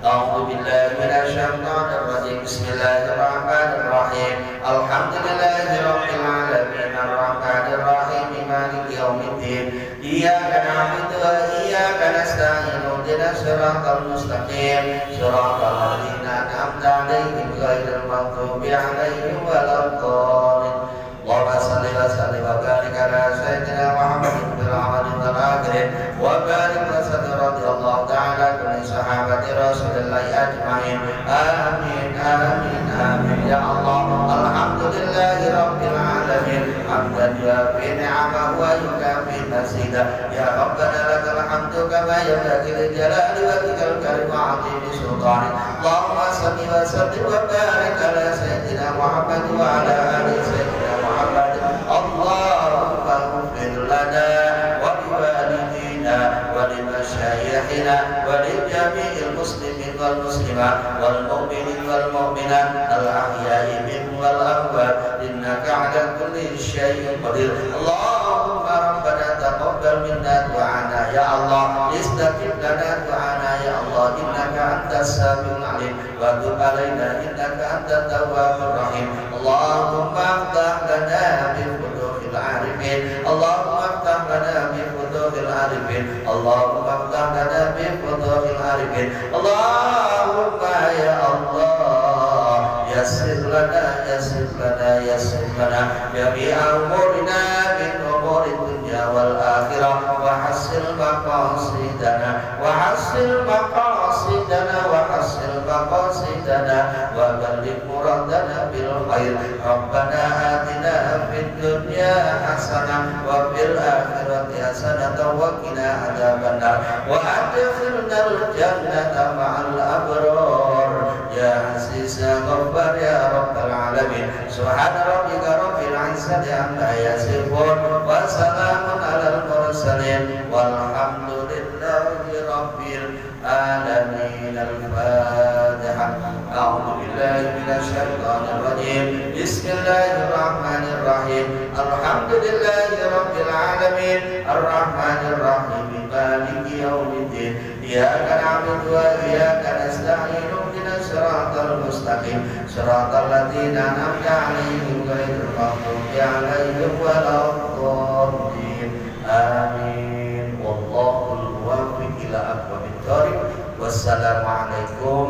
A'udzu billahi minasyaitonir rajim. Bismillahirrahmanirrahim. Alhamdulillahirabbil alamin arrahmanir rahim maliki yaumiddin. Iyyaka na'budu wa iyyaka nasta'in. Ihdinas siratal mustaqim. Siratal ladzina an'amta 'alaihim ghairil maghdubi 'alaihim waladdallin. Allahumma shalli wa sallim wa barik ala sayyidina Muhammadin fil awwalin wal akhirin wa barik wa sallim radhiyallahu ta'ala kulli sahabati Rasulillah ajma'in. Amin amin amin ya Allah. Alhamdulillahi rabbil alamin. Hamdan yuafi ni'amahu wa yukafi mazidah. Ya Rabbana lakal hamdu kama yanbaghi li jalali wajhikal karim wa 'azimi sultanik. Allahumma shalli wa sallim wa barik ala sayyidina Muhammad wa ala ali sayyidina Muhammad. Allahumma ighfir lana wa liwalidina wa limasyayikhina wa li jami'il muslimin wal muslimat wal mu'minin wal mu'minat al ahya'i minhum wal amwat innaka 'ala kulli syai'in qadir. Allahumma rabbana taqabbal minna du'ana ya Allah. Istajib lana du'ana ya Allah. Innaka antas samiul 'alim wa tub 'alaina innaka antat tawwabur rahim. Allahumma iftah lana bi futuhil arifin. Allahumma iftah lana bi futuhil arifin. Allahumma iftah lana bi futuhil arifin. Allahumma ya Allah yassir lana yassir lana yassir lana jami'a umurina min umuri dunya wal akhirah wa hassil maqasidana wa hassil maqasidana wa hassil maqasidana wa balligh muradana bil khair. Rabbana atina fid dunya hasanah wa fil akhirati hasanah wa qina adzabannar wa adkhilnal jannata ma'al abrar ya aziz ya ghaffar ya rabbal alamin. Subhana rabbika rabbil izzati amma yasifun wa salamun alal mursalin walhamdulillahi rabbil alamin. Al-Fatihah. A'udzu billahi minasyaitonir rajim. Bismillahirrahmanirrahim. Alhamdulillahi rabbil alamin arrahmanir rahim maliki yaumiddin. iyyaka na'budu wa iyyaka nasta'in ihdinas siratal mustaqim siratal ladzina an'amta 'alaihim ghairil maghdubi 'alaihim waladdallin amin wallahul muwaffiq ila aqwamit thoriq wassalamu alaikum